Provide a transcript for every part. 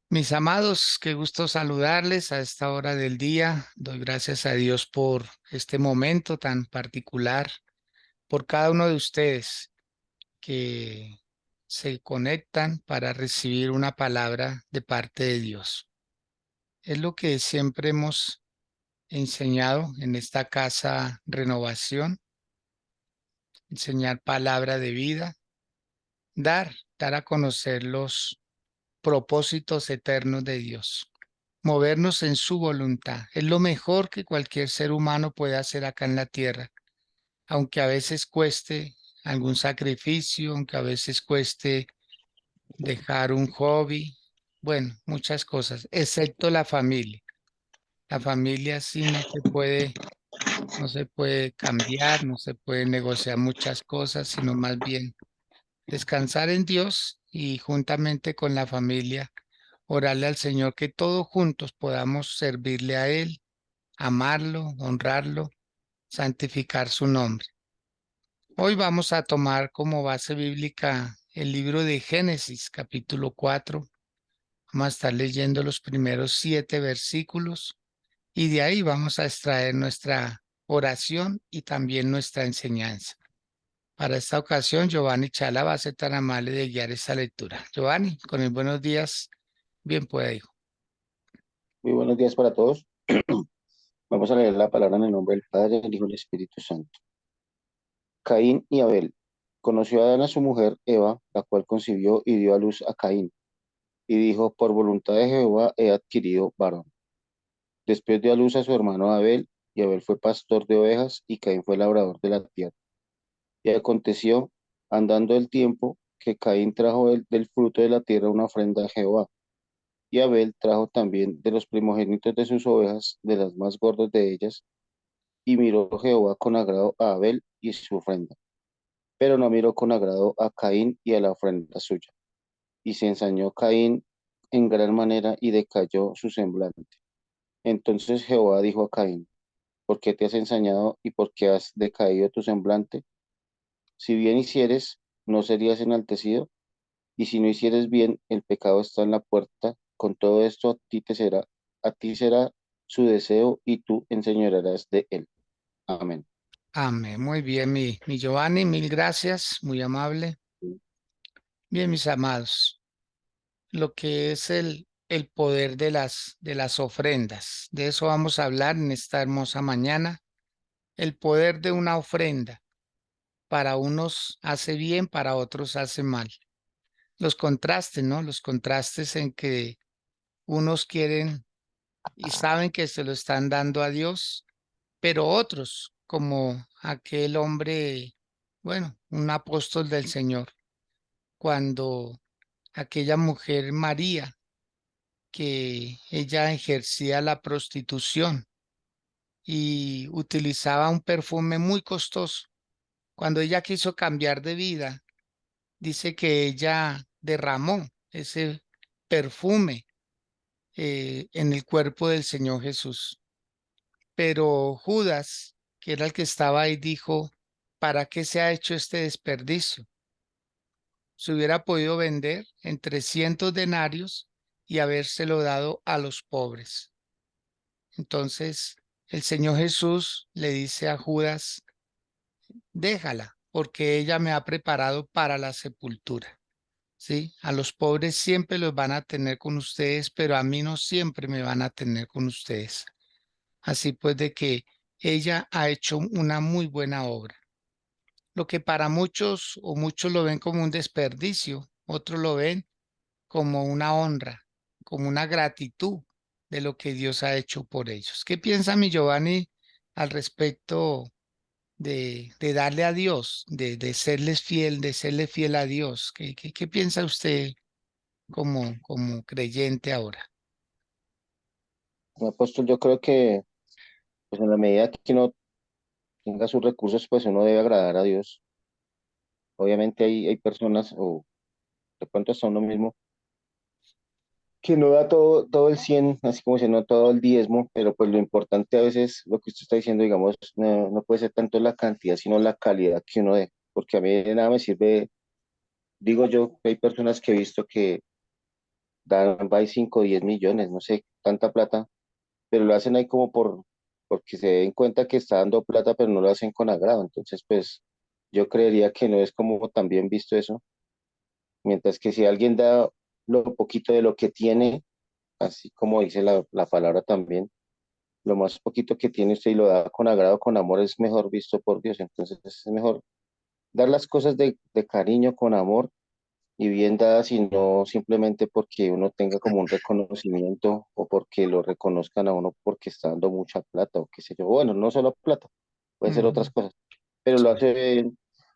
Mis amados, qué gusto saludarles a esta hora del día. Doy gracias a Dios por este momento tan particular, por cada uno de ustedes que se conectan para recibir una palabra de parte de Dios. Es lo que siempre hemos enseñado en esta casa Renovación, enseñar palabra de vida, dar a conocer los propósitos eternos de Dios. Movernos en su voluntad. Es lo mejor que cualquier ser humano puede hacer acá en la tierra, aunque a veces cueste algún sacrificio, aunque a veces cueste dejar un hobby, bueno, muchas cosas, excepto la familia. La familia sí no se puede cambiar, no se puede negociar muchas cosas, sino más bien descansar en Dios y juntamente con la familia orarle al Señor que todos juntos podamos servirle a Él, amarlo, honrarlo, santificar su nombre. Hoy vamos a tomar como base bíblica el libro de Génesis, capítulo 4. Vamos a estar leyendo los primeros 7 versículos y de ahí vamos a extraer nuestra oración y también nuestra enseñanza. Para esta ocasión, Giovanni Chala va a ser tan amable de guiar esta lectura. Giovanni, con el buenos días, bien puede, hijo. Muy buenos días para todos. Vamos a leer la palabra en el nombre del Padre, del Hijo y del Espíritu Santo. Caín y Abel. Conoció Adán a su mujer Eva, la cual concibió y dio a luz a Caín, y dijo, por voluntad de Jehová he adquirido varón. Después dio a luz a su hermano Abel, y Abel fue pastor de ovejas, y Caín fue labrador de la tierra. Y aconteció, andando el tiempo, que Caín trajo del fruto de la tierra una ofrenda a Jehová, y Abel trajo también de los primogénitos de sus ovejas, de las más gordas de ellas. Y miró Jehová con agrado a Abel y su ofrenda, pero no miró con agrado a Caín y a la ofrenda suya. Y se ensañó Caín en gran manera y decayó su semblante. Entonces Jehová dijo a Caín, ¿por qué te has ensañado y por qué has decaído tu semblante? Si bien hicieres, no serías enaltecido, y si no hicieres bien, el pecado está en la puerta. Con todo esto a ti será su deseo y tú enseñorearás de él. Amén. Amén. Muy bien, mi Giovanni, mil gracias, muy amable. Bien, mis amados, lo que es el poder de las ofrendas. De eso vamos a hablar en esta hermosa mañana. El poder de una ofrenda. Para unos hace bien, para otros hace mal. Los contrastes, ¿no? Los contrastes en que unos quieren y saben que se lo están dando a Dios, pero otros, como aquel hombre, bueno, un apóstol del Señor, cuando aquella mujer María, que ella ejercía la prostitución y utilizaba un perfume muy costoso. Cuando ella quiso cambiar de vida, dice que ella derramó ese perfume en el cuerpo del Señor Jesús. Pero Judas, que era el que estaba ahí, dijo, ¿para qué se ha hecho este desperdicio? Se hubiera podido vender en 300 denarios y habérselo dado a los pobres. Entonces el Señor Jesús le dice a Judas, déjala, porque ella me ha preparado para la sepultura. ¿Sí? A los pobres siempre los van a tener con ustedes, pero a mí no siempre me van a tener con ustedes. Así pues de que ella ha hecho una muy buena obra. Lo que para muchos o muchos lo ven como un desperdicio, otros lo ven como una honra, como una gratitud de lo que Dios ha hecho por ellos. ¿Qué piensa mi Giovanni al respecto de darle a Dios, de serles fiel, de serle fiel a Dios? ¿Qué piensa usted como creyente ahora? Apóstol, yo creo que pues en la medida que uno tenga sus recursos, pues uno debe agradar a Dios. Obviamente hay personas, o de pronto hasta uno mismo, que no da todo el 100 así como si no todo el diezmo, pero pues lo importante a veces, lo que usted está diciendo, digamos, no puede ser tanto la cantidad, sino la calidad que uno dé, porque a mí de nada me sirve digo yo que hay personas que he visto que dan, va 5 o 10 millones, no sé, tanta plata, pero lo hacen ahí como porque se den cuenta que está dando plata, pero no lo hacen con agrado. Entonces, pues yo creería que no es como tan bien visto eso, mientras que si alguien da lo poquito de lo que tiene, así como dice la palabra también, lo más poquito que tiene usted y lo da con agrado, con amor, es mejor visto por Dios. Entonces es mejor dar las cosas de cariño, con amor y bien dadas, y no simplemente porque uno tenga como un reconocimiento o porque lo reconozcan a uno porque está dando mucha plata o qué sé yo. Bueno, no solo plata, pueden ser Ujú. otras cosas, pero lo Sí. hace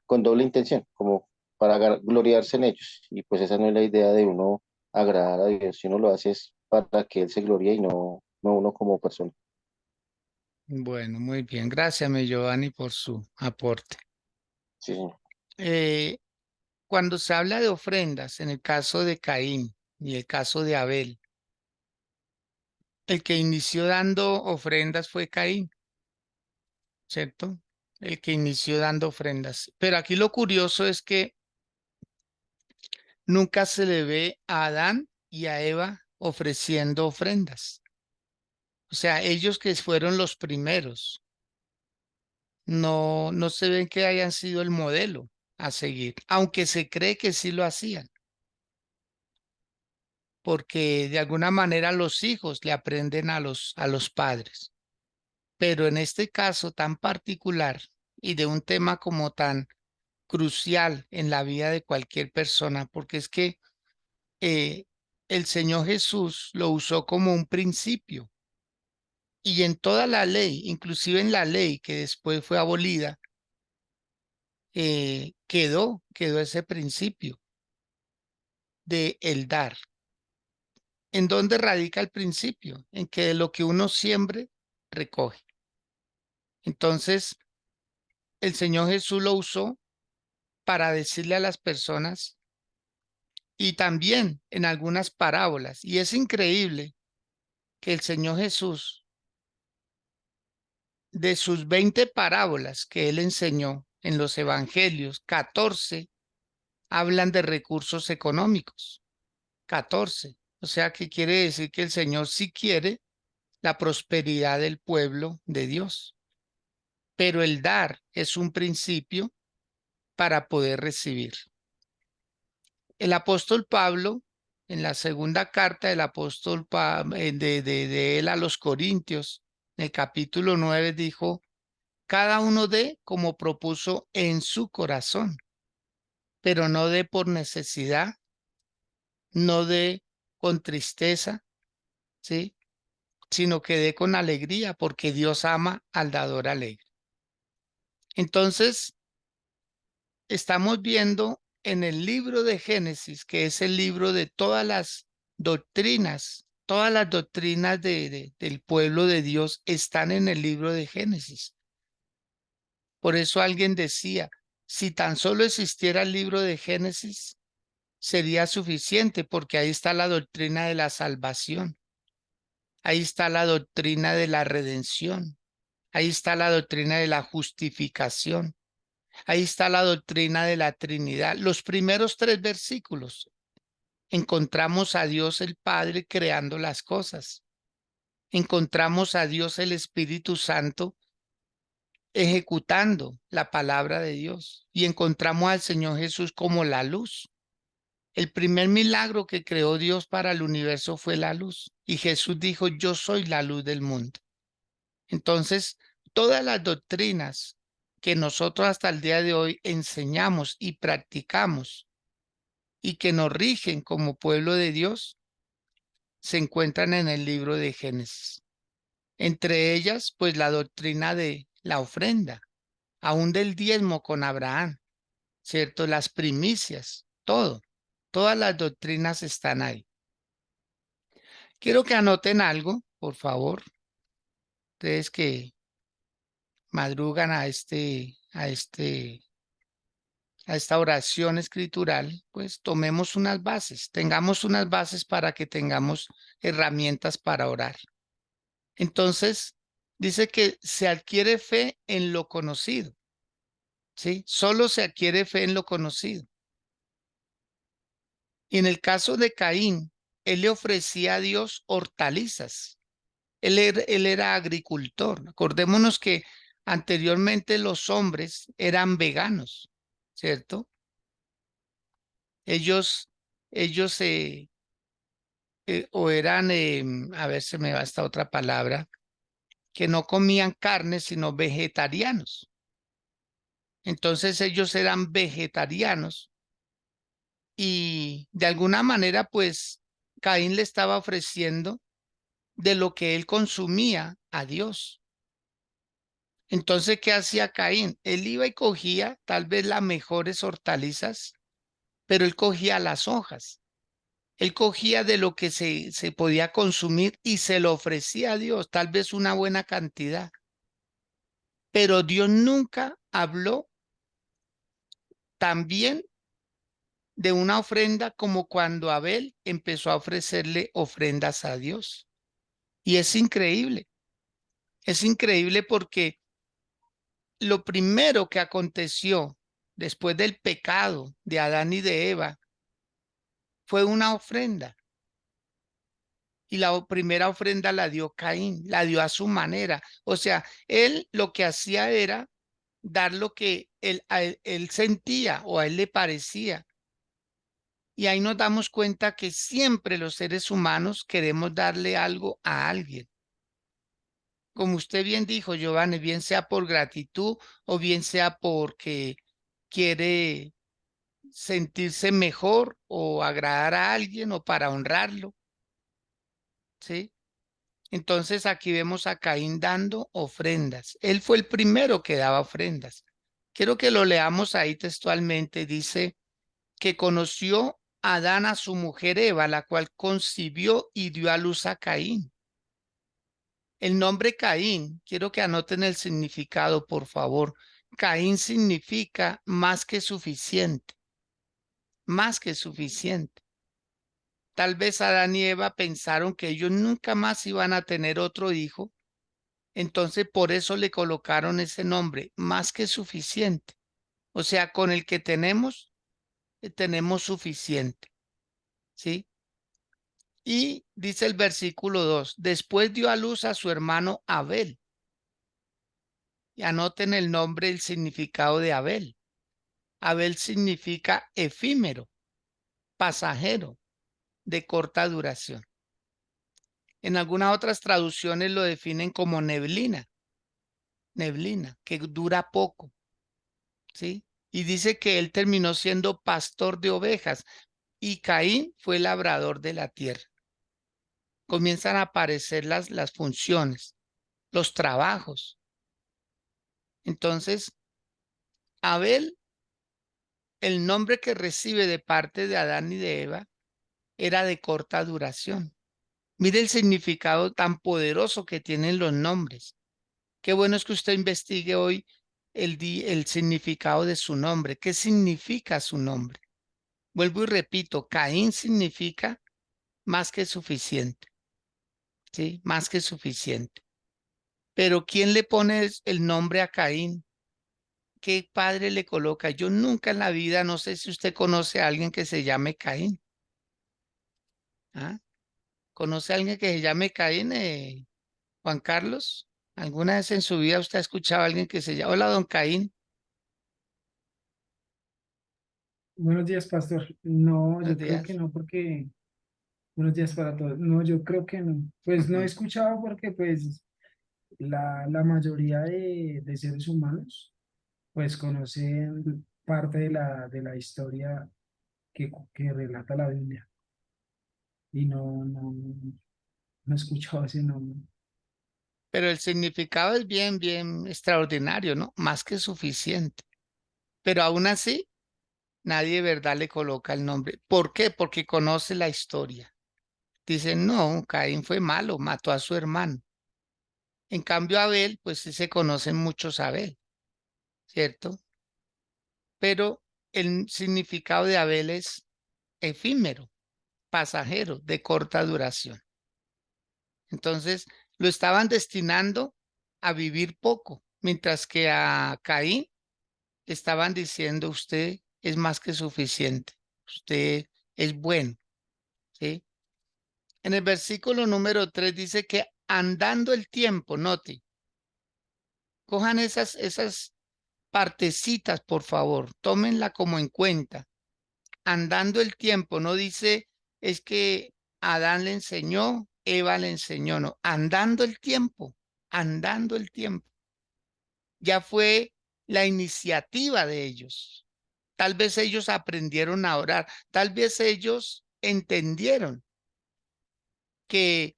con doble intención, como para gloriarse en ellos. Y pues esa no es la idea de uno agradar a Dios, si uno lo hace es para que Él se gloríe y no uno como persona. Bueno, muy bien. Gracias, mi Giovanni, por su aporte. Sí, señor. Eh, Cuando se habla de ofrendas, en el caso de Caín y el caso de Abel, el que inició dando ofrendas fue Caín, ¿cierto? El que inició dando ofrendas. Pero aquí lo curioso es que nunca se le ve a Adán y a Eva ofreciendo ofrendas. O sea, ellos que fueron los primeros, no se ven que hayan sido el modelo a seguir, aunque se cree que sí lo hacían, porque de alguna manera los hijos le aprenden a los padres. Pero en este caso tan particular y de un tema como tan crucial en la vida de cualquier persona, porque es que eh, el Señor Jesús lo usó como un principio y en toda la ley, inclusive en la ley que después fue abolida, quedó ese principio de el dar. ¿En dónde radica el principio? En que de lo que uno siembre, recoge. Entonces, el Señor Jesús lo usó para decirle a las personas y también en algunas parábolas. Y es increíble que el Señor Jesús, de sus 20 parábolas que él enseñó en los evangelios, 14 hablan de recursos económicos. 14. O sea que quiere decir que el Señor sí quiere la prosperidad del pueblo de Dios. Pero el dar es un principio para poder recibir. El apóstol Pablo, en la segunda carta del apóstol de él a los Corintios, en el capítulo 9, dijo, cada uno dé como propuso en su corazón, pero no dé por necesidad, no dé con tristeza, ¿sí? Sino que dé con alegría, porque Dios ama al dador alegre. Entonces, estamos viendo en el libro de Génesis, que es el libro de todas las doctrinas del pueblo de Dios están en el libro de Génesis. Por eso alguien decía, si tan solo existiera el libro de Génesis, sería suficiente, porque ahí está la doctrina de la salvación, ahí está la doctrina de la redención, ahí está la doctrina de la justificación. Ahí está la doctrina de la Trinidad. Los primeros 3 versículos encontramos a Dios el Padre creando las cosas. Encontramos a Dios el Espíritu Santo ejecutando la palabra de Dios. Y encontramos al Señor Jesús como la luz. El primer milagro que creó Dios para el universo fue la luz. Y Jesús dijo, yo soy la luz del mundo. Entonces, todas las doctrinas que nosotros hasta el día de hoy enseñamos y practicamos y que nos rigen como pueblo de Dios se encuentran en el libro de Génesis. Entre ellas, pues la doctrina de la ofrenda, aún del diezmo con Abraham, ¿cierto? Las primicias, todo, todas las doctrinas están ahí. Quiero que anoten algo, por favor, ustedes que madrugan a esta oración escritural, pues tomemos unas bases, tengamos unas bases para que tengamos herramientas para orar. Entonces, dice que se adquiere fe en lo conocido, ¿sí? Solo se adquiere fe en lo conocido. Y en el caso de Caín, él le ofrecía a Dios hortalizas. Él era agricultor. Acordémonos que anteriormente los hombres eran veganos, ¿cierto? Ellos, ellos o eran, a ver, se me va esta otra palabra, que no comían carne, sino vegetarianos. Entonces ellos eran vegetarianos y de alguna manera, pues, Caín le estaba ofreciendo de lo que él consumía a Dios. Entonces, ¿qué hacía Caín? Él iba y cogía tal vez las mejores hortalizas, pero él cogía las hojas. Él cogía de lo que se podía consumir y se lo ofrecía a Dios, tal vez una buena cantidad. Pero Dios nunca habló también de una ofrenda como cuando Abel empezó a ofrecerle ofrendas a Dios. Y es increíble porque lo primero que aconteció después del pecado de Adán y de Eva fue una ofrenda. Y la primera ofrenda la dio Caín, la dio a su manera. O sea, él lo que hacía era dar lo que él sentía o a él le parecía. Y ahí nos damos cuenta que siempre los seres humanos queremos darle algo a alguien. Como usted bien dijo, Giovanni, bien sea por gratitud o bien sea porque quiere sentirse mejor o agradar a alguien o para honrarlo, ¿sí? Entonces aquí vemos a Caín dando ofrendas. Él fue el primero que daba ofrendas. Quiero que lo leamos ahí textualmente. Dice que conoció a Adán a su mujer Eva, la cual concibió y dio a luz a Caín. El nombre Caín, quiero que anoten el significado, por favor. Caín significa más que suficiente, más que suficiente. Tal vez Adán y Eva pensaron que ellos nunca más iban a tener otro hijo, entonces por eso le colocaron ese nombre, más que suficiente. O sea, con el que tenemos, tenemos suficiente, ¿sí? Y dice el versículo 2: después dio a luz a su hermano Abel. Y anoten el nombre, el significado de Abel. Abel significa efímero, pasajero, de corta duración. En algunas otras traducciones lo definen como neblina, neblina, que dura poco, ¿sí? Y dice que él terminó siendo pastor de ovejas y Caín fue labrador de la tierra. Comienzan a aparecer las funciones, los trabajos. Entonces, Abel, el nombre que recibe de parte de Adán y de Eva, era de corta duración. Mire el significado tan poderoso que tienen los nombres. Qué bueno es que usted investigue hoy el significado de su nombre. ¿Qué significa su nombre? Vuelvo y repito, Caín significa más que suficiente, ¿sí? Más que suficiente. Pero ¿quién le pone el nombre a Caín? ¿Qué padre le coloca? Yo nunca en la vida, no sé si usted conoce a alguien que se llame Caín. ¿Ah? ¿Conoce a alguien que se llame Caín, Juan Carlos? ¿Alguna vez en su vida usted ha escuchado a alguien que se llama, hola, don Caín? Buenos días, pastor. No, Buenos yo creo que días. no, porque buenos días para todos. No, yo creo que no. Pues no he Ujú. escuchado porque pues la mayoría de seres humanos pues conocen parte de la historia que relata la Biblia y no he escuchado ese nombre. Pero el significado es bien, bien extraordinario, ¿no? Más que suficiente. Pero aún así, nadie de verdad le coloca el nombre. ¿Por qué? Porque conoce la historia. Dicen, no, Caín fue malo, mató a su hermano. En cambio, Abel, pues sí se conocen muchos Abel, ¿cierto? Pero el significado de Abel es efímero, pasajero, de corta duración. Entonces, lo estaban destinando a vivir poco, mientras que a Caín estaban diciendo, usted es más que suficiente, usted es bueno, ¿sí? En el versículo número 3 dice que andando el tiempo, note, cojan esas partecitas, por favor, tómenla como en cuenta. Andando el tiempo, no dice es que Adán le enseñó, Eva le enseñó, no, andando el tiempo. Ya fue la iniciativa de ellos. Tal vez ellos aprendieron a orar, tal vez ellos entendieron que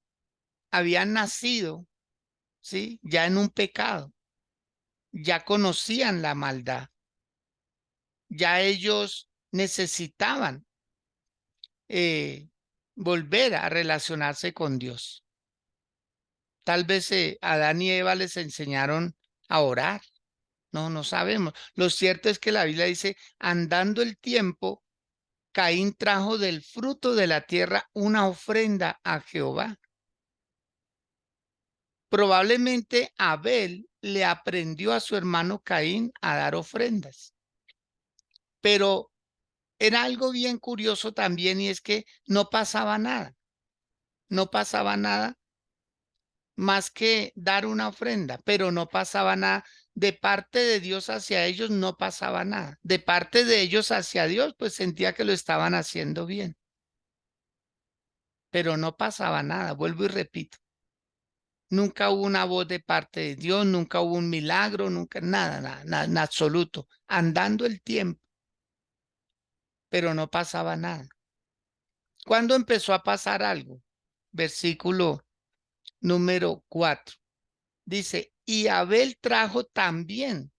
habían nacido, ¿sí? Ya en un pecado, ya conocían la maldad, ya ellos necesitaban volver a relacionarse con Dios. Tal vez Adán y Eva les enseñaron a orar. No, no sabemos. Lo cierto es que la Biblia dice, andando el tiempo, Caín trajo del fruto de la tierra una ofrenda a Jehová. Probablemente Abel le aprendió a su hermano Caín a dar ofrendas, pero era algo bien curioso también y es que no pasaba nada, no pasaba nada más que dar una ofrenda, pero no pasaba nada. De parte de Dios hacia ellos no pasaba nada. De parte de ellos hacia Dios, pues sentía que lo estaban haciendo bien, pero no pasaba nada. Vuelvo y repito. Nunca hubo una voz de parte de Dios, nunca hubo un milagro, nunca, nada, nada, nada, en absoluto. Andando el tiempo, pero no pasaba nada. ¿Cuándo empezó a pasar algo? Versículo número 4. Dice, y Abel trajo también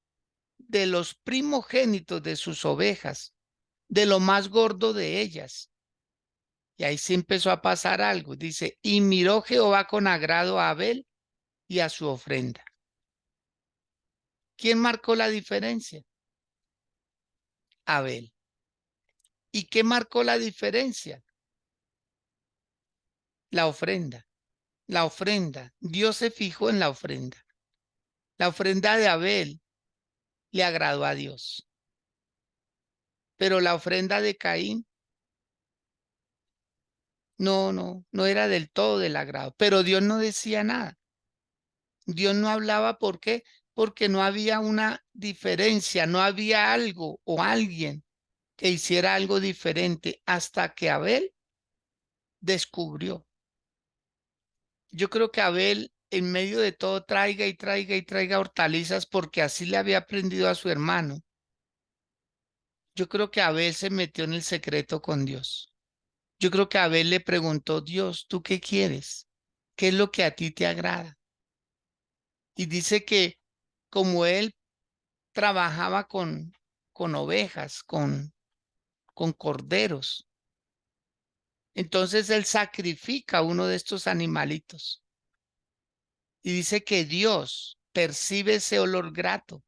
de los primogénitos de sus ovejas, de lo más gordo de ellas. Y ahí sí empezó a pasar algo. Dice, y miró Jehová con agrado a Abel y a su ofrenda. ¿Quién marcó la diferencia? Abel. ¿Y qué marcó la diferencia? La ofrenda. La ofrenda. Dios se fijó en la ofrenda. La ofrenda de Abel le agradó a Dios. Pero la ofrenda de Caín no era del todo del agrado. Pero Dios no decía nada. Dios no hablaba, ¿por qué? Porque no había una diferencia, no había algo o alguien que hiciera algo diferente hasta que Abel descubrió. Yo creo que Abel en medio de todo traiga y traiga y traiga hortalizas porque así le había aprendido a su hermano. Yo creo que Abel se metió en el secreto con Dios. Yo creo que Abel le preguntó, Dios, ¿tú qué quieres? ¿Qué es lo que a ti te agrada? Y dice que como él trabajaba con ovejas, con corderos, entonces él sacrifica uno de estos animalitos. Y dice que Dios percibe ese olor grato.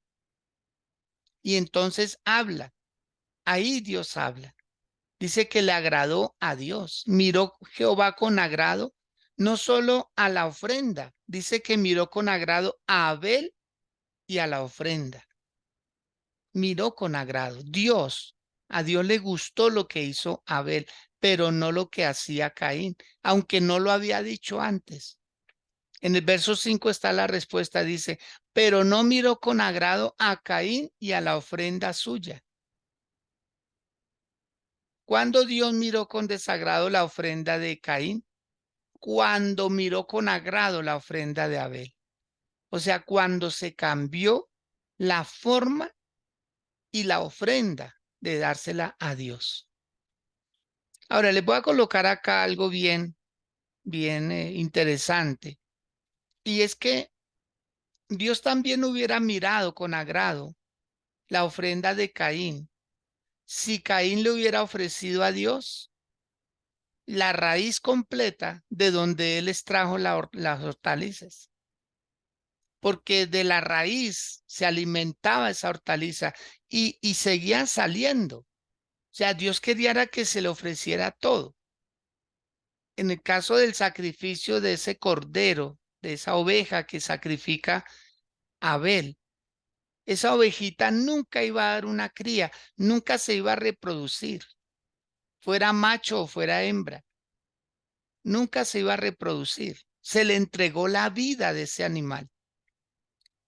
Y entonces habla. Ahí Dios habla. Dice que le agradó a Dios. Miró Jehová con agrado, no solo a la ofrenda, dice que miró con agrado a Abel y a la ofrenda. Miró con agrado. A Dios le gustó lo que hizo Abel, pero no lo que hacía Caín, aunque no lo había dicho antes. En el verso 5 está la respuesta, dice, pero no miró con agrado a Caín y a la ofrenda suya. ¿Cuándo Dios miró con desagrado la ofrenda de Caín? Cuando miró con agrado la ofrenda de Abel. O sea, cuando se cambió la forma y la ofrenda de dársela a Dios. Ahora les voy a colocar acá algo bien interesante. Y es que Dios también hubiera mirado con agrado la ofrenda de Caín si Caín le hubiera ofrecido a Dios la raíz completa de donde él extrajo las hortalizas, porque de la raíz se alimentaba esa hortaliza y seguían saliendo. O sea, Dios quería era que se le ofreciera todo. En el caso del sacrificio de ese cordero, de esa oveja que sacrifica Abel, esa ovejita nunca iba a dar una cría, nunca se iba a reproducir. fuera macho o fuera hembra, nunca se iba a reproducir. Se le entregó la vida de ese animal.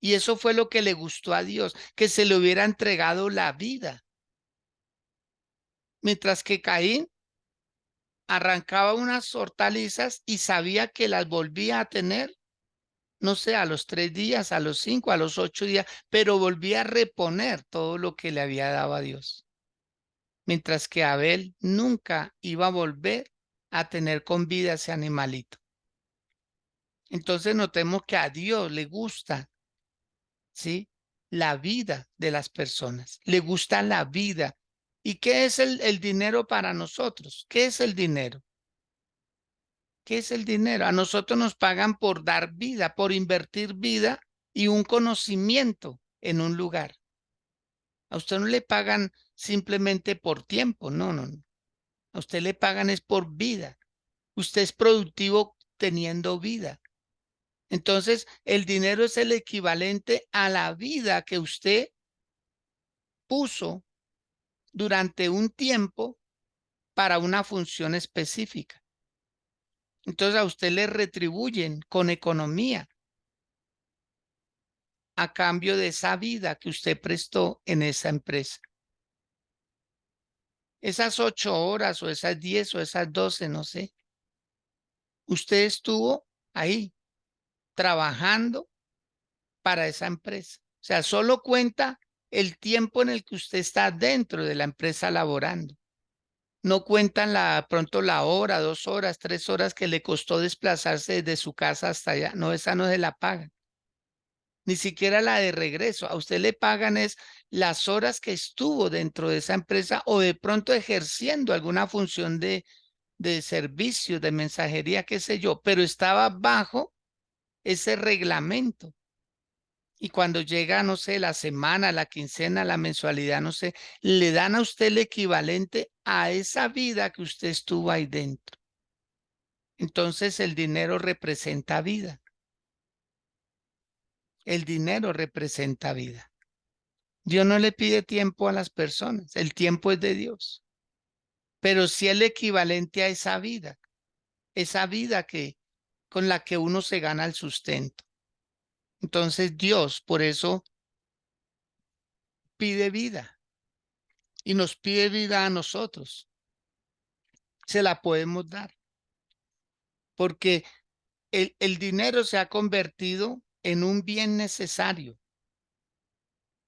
Y eso fue lo que le gustó a Dios, que se le hubiera entregado la vida. Mientras que Caín arrancaba unas hortalizas y sabía que las volvía a tener, no sé, a los 3 días, a los 5, a los 8 días, pero volvía a reponer todo lo que le había dado a Dios. Mientras que Abel nunca iba a volver a tener con vida ese animalito. Entonces notemos que a Dios le gusta, ¿sí? La vida de las personas, le gusta la vida. ¿Y qué es el dinero para nosotros? ¿Qué es el dinero? ¿Qué es el dinero? A nosotros nos pagan por dar vida, por invertir vida y un conocimiento en un lugar. A usted no le pagan simplemente por tiempo, no, no, no. A usted le pagan es por vida. Usted es productivo teniendo vida. Entonces, el dinero es el equivalente a la vida que usted puso durante un tiempo para una función específica. Entonces, a usted le retribuyen con economía a cambio de esa vida que usted prestó en esa empresa. Esas 8 horas o esas 10 o esas 12, no sé. Usted estuvo ahí trabajando para esa empresa. O sea, solo cuenta el tiempo en el que usted está dentro de la empresa laborando. No cuentan pronto la hora, 2 horas, 3 horas que le costó desplazarse desde su casa hasta allá. No, esa no se la pagan. Ni siquiera la de regreso. A usted le pagan es las horas que estuvo dentro de esa empresa o de pronto ejerciendo alguna función de servicio, de mensajería, qué sé yo, pero estaba bajo ese reglamento. Y cuando llega, no sé, la semana, la quincena, la mensualidad, no sé, le dan a usted el equivalente a esa vida que usted estuvo ahí dentro. Entonces el dinero representa vida. El dinero representa vida. Dios no le pide tiempo a las personas, el tiempo es de Dios, pero sí el equivalente a esa vida que con la que uno se gana el sustento. Entonces Dios por eso pide vida y nos pide vida a nosotros. Se la podemos dar porque el dinero se ha convertido en un bien necesario.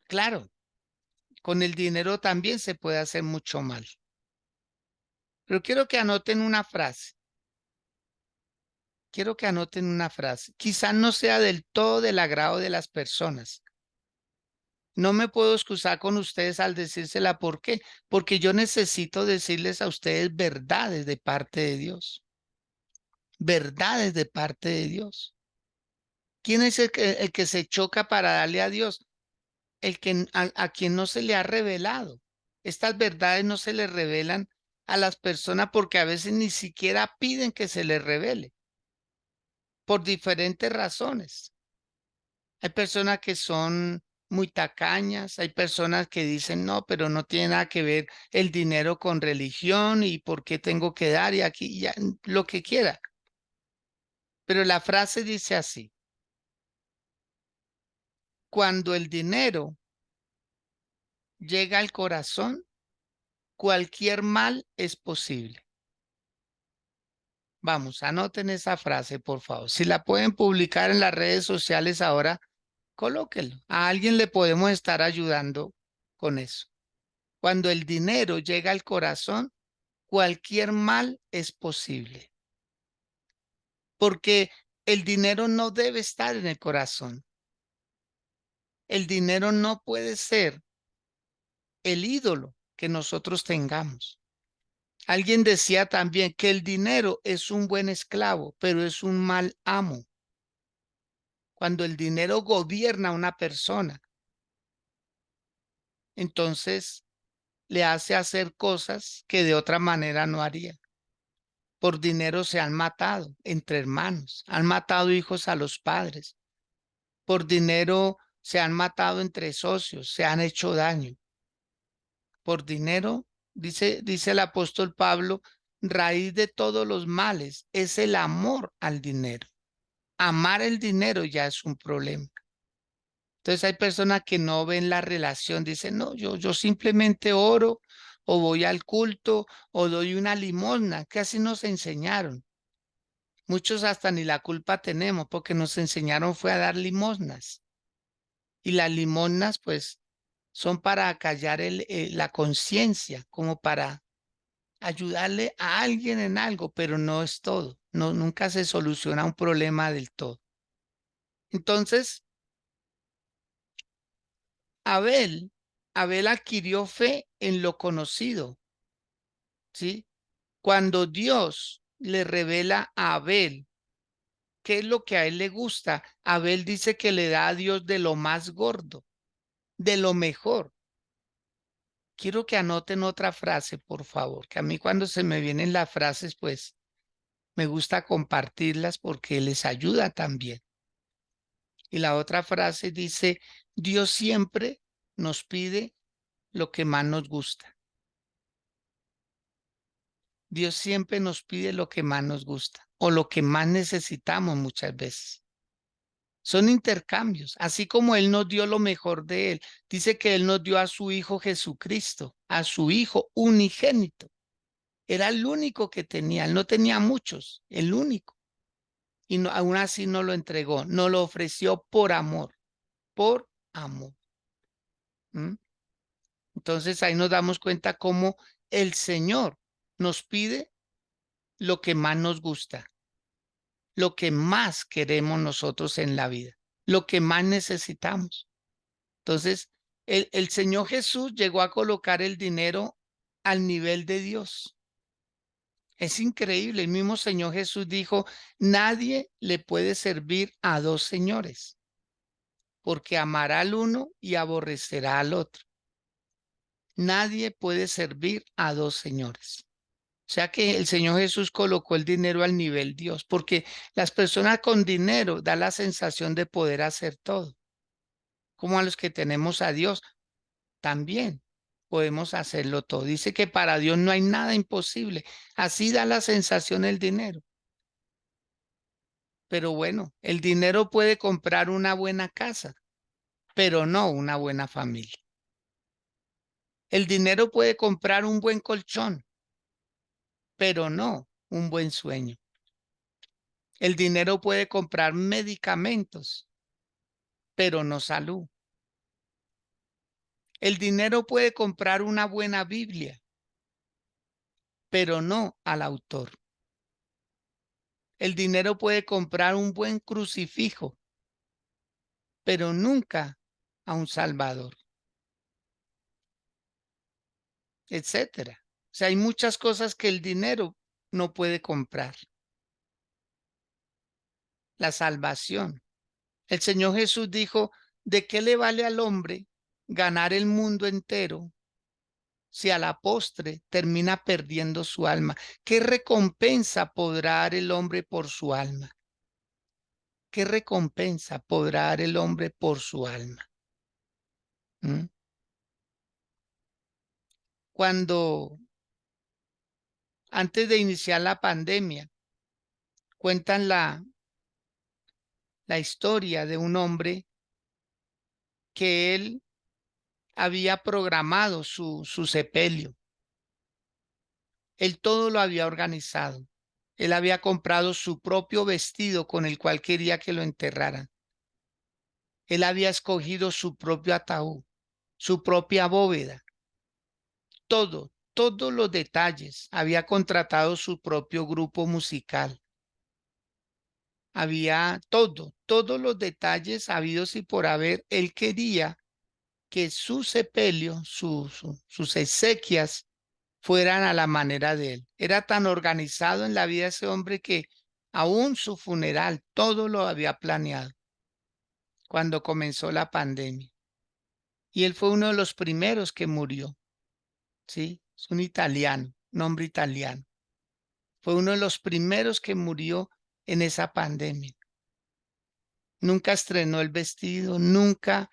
Claro, con el dinero también se puede hacer mucho mal. Pero quiero que anoten una frase. Quiero que anoten una frase. Quizás no sea del todo del agrado de las personas. No me puedo excusar con ustedes al decírsela. ¿Por qué? Porque yo necesito decirles a ustedes verdades de parte de Dios. Verdades de parte de Dios. ¿Quién es el que se choca para darle a Dios? A quien no se le ha revelado. Estas verdades no se le revelan a las personas porque a veces ni siquiera piden que se les revele por diferentes razones. Hay personas que son muy tacañas, hay personas que dicen no, pero no tiene nada que ver el dinero con religión y por qué tengo que dar y aquí ya lo que quiera. Pero la frase dice así: cuando el dinero llega al corazón, cualquier mal es posible. Vamos, anoten esa frase, por favor. Si la pueden publicar en las redes sociales ahora, colóquenlo. A alguien le podemos estar ayudando con eso. Cuando el dinero llega al corazón, cualquier mal es posible. Porque el dinero no debe estar en el corazón. El dinero no puede ser el ídolo que nosotros tengamos. Alguien decía también que el dinero es un buen esclavo, pero es un mal amo. Cuando el dinero gobierna a una persona, entonces le hace hacer cosas que de otra manera no haría. Por dinero se han matado entre hermanos, han matado hijos a los padres. Por dinero se han matado entre socios, se han hecho daño. Por dinero dice el apóstol Pablo, raíz de todos los males es el amor al dinero. Amar el dinero ya es un problema. Entonces hay personas que no ven la relación, dicen, no, yo simplemente oro o voy al culto o doy una limosna, que así nos enseñaron. Muchos hasta ni la culpa tenemos porque nos enseñaron fue a dar limosnas. Y las limosnas pues son para acallar la conciencia, como para ayudarle a alguien en algo, pero no es todo. No, nunca se soluciona un problema del todo. Entonces, Abel, Abel adquirió fe en lo conocido, ¿sí? Cuando Dios le revela a Abel qué es lo que a él le gusta, Abel dice que le da a Dios de lo más gordo, de lo mejor. Quiero que anoten otra frase, por favor, que a mí cuando se me vienen las frases, pues me gusta compartirlas porque les ayuda también. Y la otra frase dice, Dios siempre nos pide lo que más nos gusta. Dios siempre nos pide lo que más nos gusta o lo que más necesitamos muchas veces. Son intercambios, así como Él nos dio lo mejor de Él. Dice que Él nos dio a su Hijo Jesucristo, a su Hijo unigénito. Era el único que tenía, Él no tenía muchos, el único. Y no, aún así no lo entregó, no lo ofreció por amor, por amor. ¿Mm? Entonces ahí nos damos cuenta cómo el Señor nos pide lo que más nos gusta, lo que más queremos nosotros en la vida, lo que más necesitamos. Entonces, el Señor Jesús llegó a colocar el dinero al nivel de Dios. Es increíble. El mismo Señor Jesús dijo, nadie le puede servir a dos señores, porque amará al uno y aborrecerá al otro. Nadie puede servir a dos señores. O sea que el Señor Jesús colocó el dinero al nivel Dios, porque las personas con dinero da la sensación de poder hacer todo, como a los que tenemos a Dios también podemos hacerlo todo. Dice que para Dios no hay nada imposible. Así da la sensación el dinero. Pero bueno, el dinero puede comprar una buena casa, pero no una buena familia. El dinero puede comprar un buen colchón, pero no un buen sueño. El dinero puede comprar medicamentos, pero no salud. El dinero puede comprar una buena Biblia, pero no al autor. El dinero puede comprar un buen crucifijo, pero nunca a un Salvador, etcétera. O sea, hay muchas cosas que el dinero no puede comprar. La salvación. El Señor Jesús dijo, ¿de qué le vale al hombre ganar el mundo entero si a la postre termina perdiendo su alma? ¿Qué recompensa podrá dar el hombre por su alma? ¿Qué recompensa podrá dar el hombre por su alma? ¿Mm? Cuando antes de iniciar la pandemia, cuentan la historia de un hombre que él había programado su sepelio. Él todo lo había organizado. Él había comprado su propio vestido con el cual quería que lo enterraran. Él había escogido su propio ataúd, su propia bóveda, todos los detalles. Había contratado su propio grupo musical. Había todos los detalles habidos y por haber. Él quería que su sepelio, sus exequias fueran a la manera de él. Era tan organizado en la vida de ese hombre que aún su funeral, todo lo había planeado cuando comenzó la pandemia. Y él fue uno de los primeros que murió, ¿sí? Es un italiano, nombre italiano. Fue uno de los primeros que murió en esa pandemia. Nunca estrenó el vestido, nunca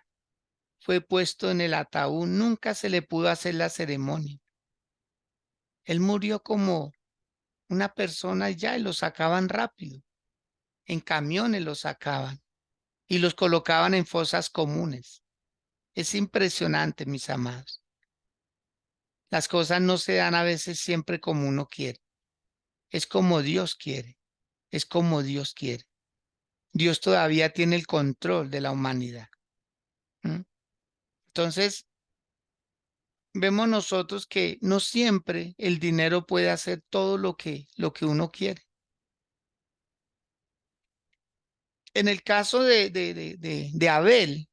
fue puesto en el ataúd, nunca se le pudo hacer la ceremonia. Él murió como una persona y ya, y lo sacaban rápido. En camiones lo sacaban y los colocaban en fosas comunes. Es impresionante, mis amados. Las cosas no se dan a veces siempre como uno quiere. Es como Dios quiere. Es como Dios quiere. Dios todavía tiene el control de la humanidad. ¿Mm? Entonces, vemos nosotros que no siempre el dinero puede hacer todo lo que uno quiere. En el caso de Abel,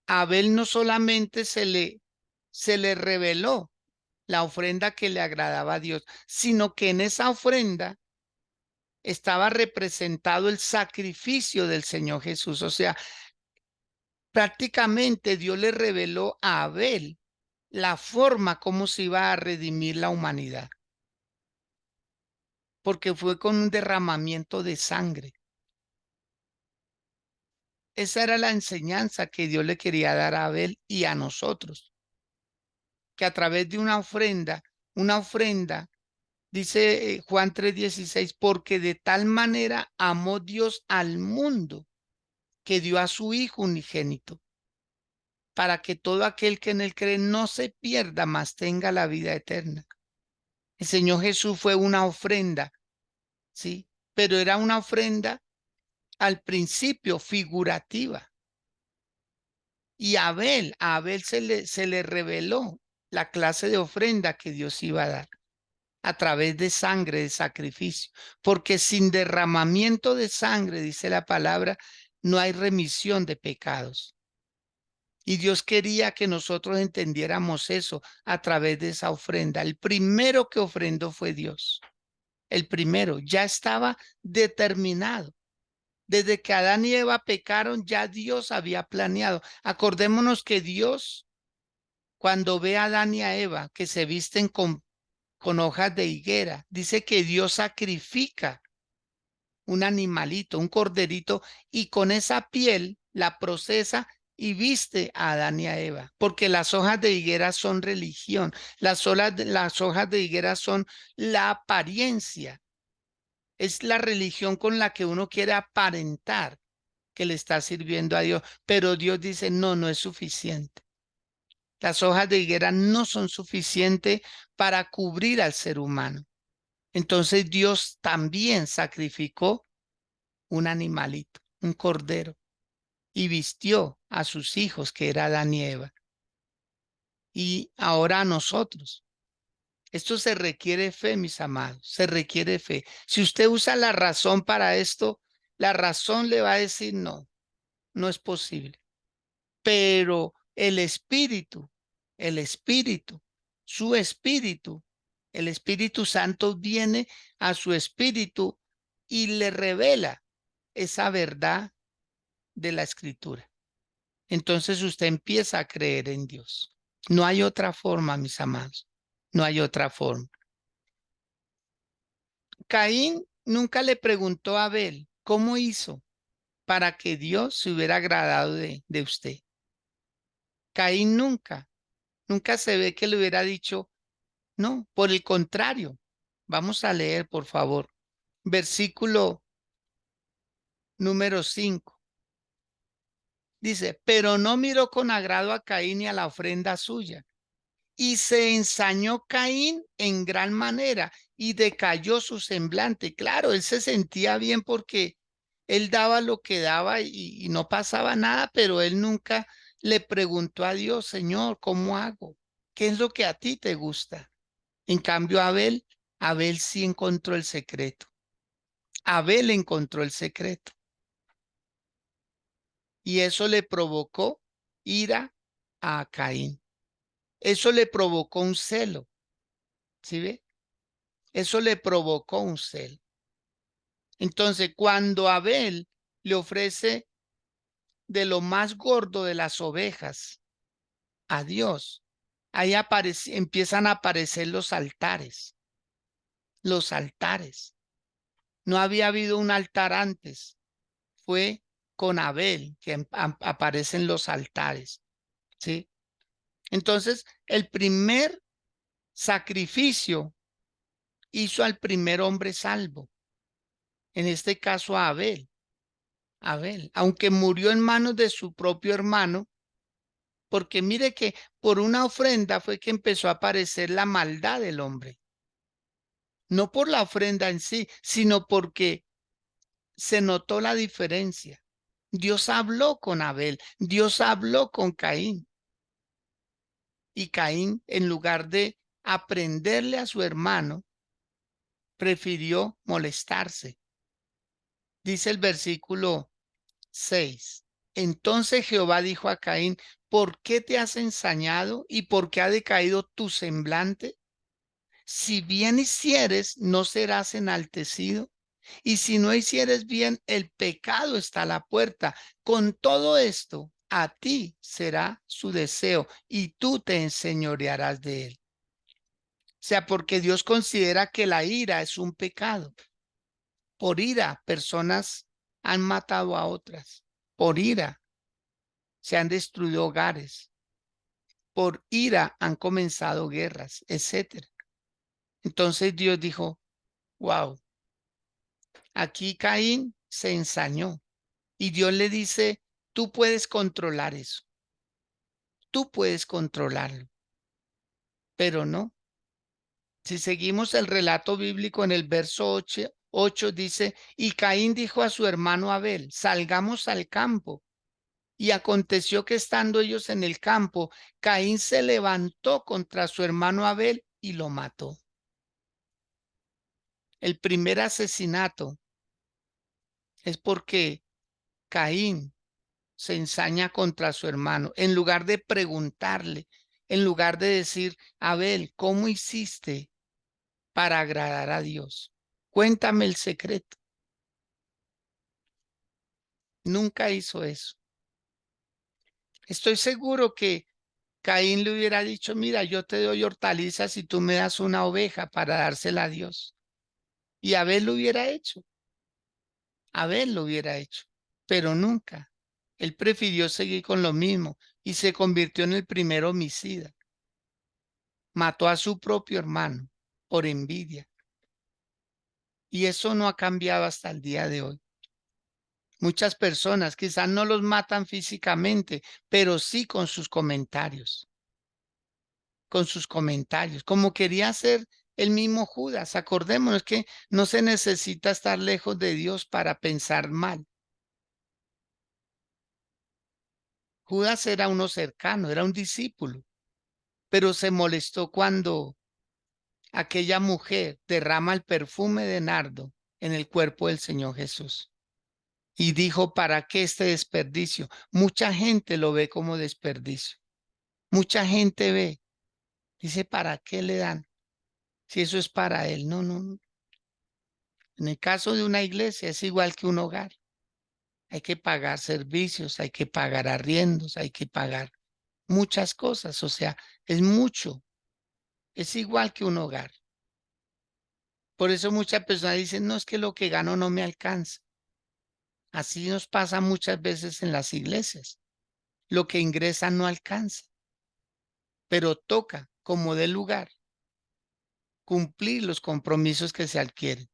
Abel no solamente se le reveló la ofrenda que le agradaba a Dios, sino que en esa ofrenda estaba representado el sacrificio del Señor Jesús. O sea, prácticamente Dios le reveló a Abel la forma como se iba a redimir la humanidad, porque fue con un derramamiento de sangre. Esa era la enseñanza que Dios le quería dar a Abel y a nosotros, que a través de una ofrenda, dice Juan 3:16, porque de tal manera amó Dios al mundo que dio a su Hijo unigénito, para que todo aquel que en él cree no se pierda, mas tenga la vida eterna. El Señor Jesús fue una ofrenda, ¿sí? Pero era una ofrenda al principio figurativa. Y a Abel se le reveló la clase de ofrenda que Dios iba a dar a través de sangre, de sacrificio. Porque sin derramamiento de sangre, dice la palabra, no hay remisión de pecados. Y Dios quería que nosotros entendiéramos eso a través de esa ofrenda. El primero que ofrendó fue Dios. El primero ya estaba determinado. Desde que Adán y Eva pecaron, ya Dios había planeado. Acordémonos que Dios, cuando ve a Adán y a Eva que se visten con hojas de higuera, dice que Dios sacrifica un animalito, un corderito, y con esa piel la procesa y viste a Adán y a Eva, porque las hojas de higuera son religión, las hojas de higuera son la apariencia, es la religión con la que uno quiere aparentar que le está sirviendo a Dios, pero Dios dice, no, no es suficiente. Las hojas de higuera no son suficientes para cubrir al ser humano. Entonces Dios también sacrificó un animalito, un cordero, y vistió a sus hijos, que era Adán y Eva. Y ahora a nosotros. Esto se requiere fe, mis amados, se requiere fe. Si usted usa la razón para esto, la razón le va a decir no, no es posible. Pero el espíritu, su espíritu, el Espíritu Santo viene a su espíritu y le revela esa verdad de la escritura. Entonces usted empieza a creer en Dios. No hay otra forma, mis amados. No hay otra forma. Caín nunca le preguntó a Abel cómo hizo para que Dios se hubiera agradado de usted. Caín nunca se ve que le hubiera dicho, no, por el contrario. Vamos a leer, por favor, versículo número 5. Dice, pero no miró con agrado a Caín ni a la ofrenda suya. Y se ensañó Caín en gran manera y decayó su semblante. Claro, él se sentía bien porque él daba lo que daba y no pasaba nada, pero él nunca le preguntó a Dios, Señor, ¿cómo hago? ¿Qué es lo que a ti te gusta? En cambio, Abel sí encontró el secreto. Abel encontró el secreto y eso le provocó ira a Caín. Eso le provocó un celo, ¿sí ve? Eso le provocó un celo. Entonces, cuando Abel le ofrece de lo más gordo de las ovejas a Dios, ahí empiezan a aparecer los altares. Los altares. No había habido un altar antes. Fue con Abel que aparecen los altares. ¿Sí? Entonces, el primer sacrificio hizo al primer hombre salvo, en este caso a Abel. Abel, aunque murió en manos de su propio hermano, porque mire que por una ofrenda fue que empezó a aparecer la maldad del hombre. No por la ofrenda en sí, sino porque se notó la diferencia. Dios habló con Abel, Dios habló con Caín. Y Caín, en lugar de aprenderle a su hermano, prefirió molestarse. Dice el versículo 6. Entonces Jehová dijo a Caín, ¿por qué te has ensañado y por qué ha decaído tu semblante? Si bien hicieres, no serás enaltecido. Y si no hicieres bien, el pecado está a la puerta. Con todo esto, a ti será su deseo y tú te enseñorearás de él. O sea, porque Dios considera que la ira es un pecado. Por ira, personas han matado a otras. Por ira, se han destruido hogares. Por ira han comenzado guerras, etcétera. Entonces Dios dijo, wow, aquí Caín se ensañó y Dios le dice, tú puedes controlar eso, tú puedes controlarlo, pero no. Si seguimos el relato bíblico en el verso 8 dice, y Caín dijo a su hermano Abel, salgamos al campo. Y aconteció que estando ellos en el campo, Caín se levantó contra su hermano Abel y lo mató. El primer asesinato es porque Caín se ensaña contra su hermano. En lugar de preguntarle, en lugar de decir, Abel, ¿cómo hiciste para agradar a Dios? Cuéntame el secreto. Nunca hizo eso. Estoy seguro que Caín le hubiera dicho, mira, yo te doy hortalizas y tú me das una oveja para dársela a Dios. Y Abel lo hubiera hecho. Abel lo hubiera hecho, pero nunca. Él prefirió seguir con lo mismo y se convirtió en el primer homicida. Mató a su propio hermano por envidia. Y eso no ha cambiado hasta el día de hoy. Muchas personas quizás no los matan físicamente, pero sí con sus comentarios. Con sus comentarios, como quería hacer el mismo Judas. Acordémonos que no se necesita estar lejos de Dios para pensar mal. Judas era uno cercano, era un discípulo, pero se molestó cuando aquella mujer derrama el perfume de nardo en el cuerpo del Señor Jesús. Y dijo, ¿para qué este desperdicio? Mucha gente lo ve como desperdicio. Mucha gente ve, dice, ¿para qué le dan? Si eso es para él. No, no, no. En el caso de una iglesia es igual que un hogar. Hay que pagar servicios, hay que pagar arriendos, hay que pagar muchas cosas. O sea, es mucho. Es igual que un hogar. Por eso muchas personas dicen, no, es que lo que gano no me alcanza. Así nos pasa muchas veces en las iglesias. Lo que ingresa no alcanza, pero toca, como del lugar, cumplir los compromisos que se adquieren.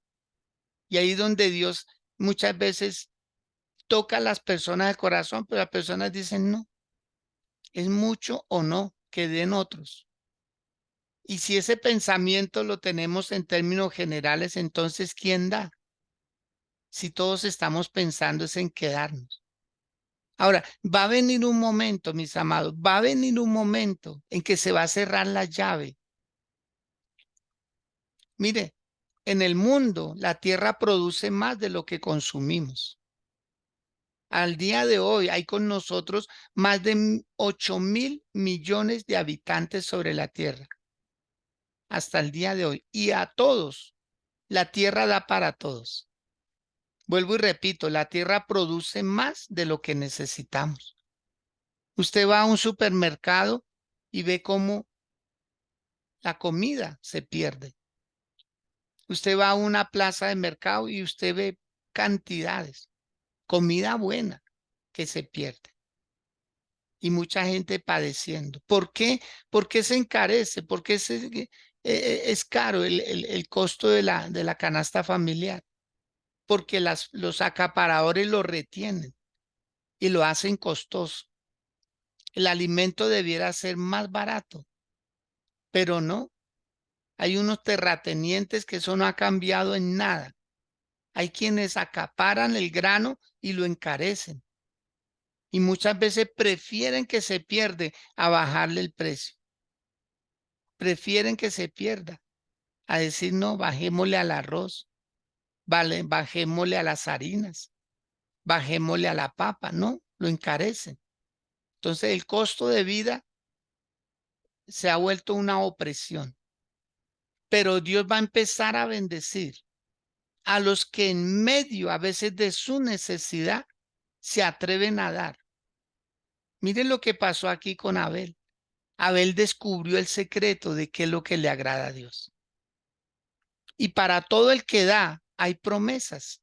Y ahí donde Dios muchas veces toca a las personas del corazón, pero las personas dicen, no, es mucho o no, que den otros. Y si ese pensamiento lo tenemos en términos generales, entonces, ¿quién da? Si todos estamos pensando es en quedarnos. Ahora, va a venir un momento, mis amados, va a venir un momento en que se va a cerrar la llave. Mire, en el mundo la tierra produce más de lo que consumimos. Al día de hoy hay con nosotros más de 8.000 millones de habitantes sobre la tierra. Hasta el día de hoy. Y a todos, la tierra da para todos. Vuelvo y repito, la tierra produce más de lo que necesitamos. Usted va a un supermercado y ve cómo la comida se pierde. Usted va a una plaza de mercado y usted ve cantidades, comida buena que se pierde. Y mucha gente padeciendo. ¿Por qué? ¿Por qué se encarece? ¿Por qué es caro el costo de la canasta familiar, porque los acaparadores lo retienen y lo hacen costoso. El alimento debiera ser más barato, pero no. Hay unos terratenientes que eso no ha cambiado en nada. Hay quienes acaparan el grano y lo encarecen. Y muchas veces prefieren que se pierda a bajarle el precio. Prefieren que se pierda a decir, no, bajémosle al arroz, vale, bajémosle a las harinas, bajémosle a la papa. No, lo encarecen. Entonces el costo de vida se ha vuelto una opresión. Pero Dios va a empezar a bendecir a los que en medio a veces de su necesidad se atreven a dar. Miren lo que pasó aquí con Abel. Abel descubrió el secreto de qué es lo que le agrada a Dios. Y para todo el que da hay promesas.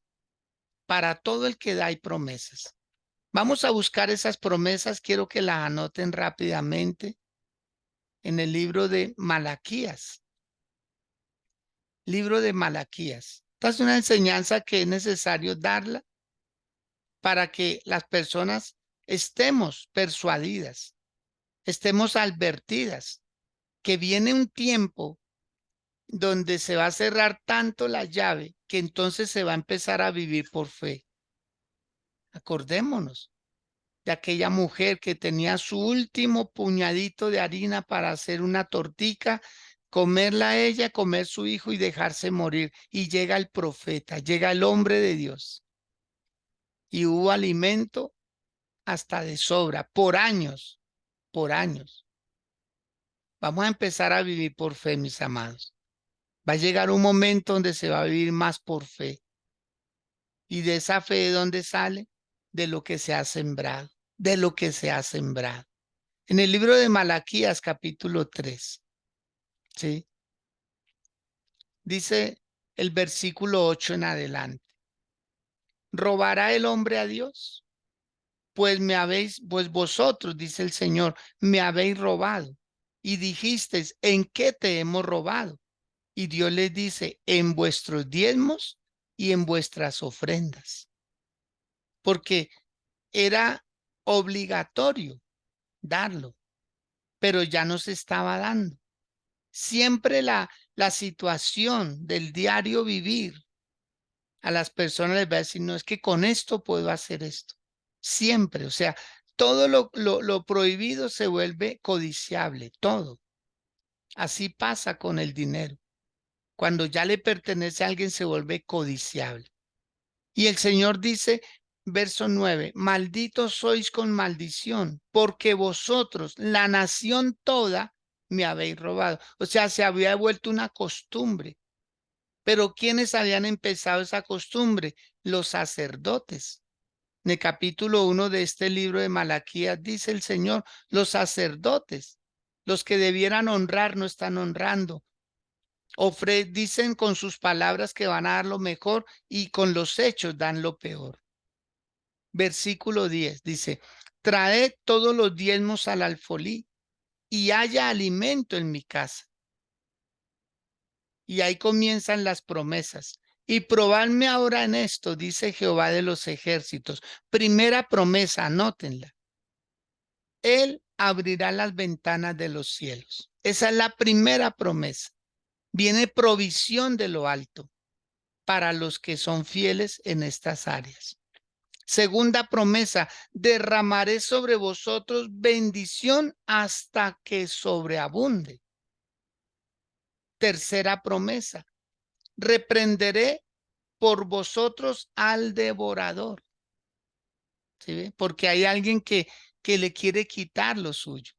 Para todo el que da hay promesas. Vamos a buscar esas promesas. Quiero que las anoten rápidamente en el libro de Malaquías. Libro de Malaquías. Esta es una enseñanza que es necesario darla para que las personas estemos persuadidas, estemos advertidas, que viene un tiempo donde se va a cerrar tanto la llave que entonces se va a empezar a vivir por fe. Acordémonos de aquella mujer que tenía su último puñadito de harina para hacer una tortica, comerla ella, comer su hijo y dejarse morir. Y llega el profeta, llega el hombre de Dios. Y hubo alimento hasta de sobra, por años, por años. Vamos a empezar a vivir por fe, mis amados. Va a llegar un momento donde se va a vivir más por fe. Y de esa fe, ¿de dónde sale? De lo que se ha sembrado, de lo que se ha sembrado. En el libro de Malaquías, capítulo 3, ¿sí? Dice el versículo 8 en adelante. ¿Robará el hombre a Dios? Pues vosotros, dice el Señor, me habéis robado. Y dijisteis, ¿en qué te hemos robado? Y Dios les dice, en vuestros diezmos y en vuestras ofrendas. Porque era obligatorio darlo, pero ya no se estaba dando. Siempre la situación del diario vivir a las personas les va a decir, no, es que con esto puedo hacer esto. Siempre, o sea, todo lo prohibido se vuelve codiciable, todo. Así pasa con el dinero. Cuando ya le pertenece a alguien se vuelve codiciable. Y el Señor dice, verso 9, malditos sois con maldición, porque vosotros, la nación toda, me habéis robado. O sea, se había vuelto una costumbre. Pero ¿quiénes habían empezado esa costumbre? Los sacerdotes. En el capítulo 1 de este libro de Malaquías dice el Señor, los sacerdotes, los que debieran honrar no están honrando. Dicen con sus palabras que van a dar lo mejor y con los hechos dan lo peor. Versículo 10 dice, traed todos los diezmos al alfolí y haya alimento en mi casa. Y ahí comienzan las promesas. Y probadme ahora en esto, dice Jehová de los ejércitos. Primera promesa, anótenla. Él abrirá las ventanas de los cielos. Esa es la primera promesa. Viene provisión de lo alto para los que son fieles en estas áreas. Segunda promesa, derramaré sobre vosotros bendición hasta que sobreabunde. Tercera promesa, reprenderé por vosotros al devorador. ¿Sí ve? Porque hay alguien que le quiere quitar lo suyo.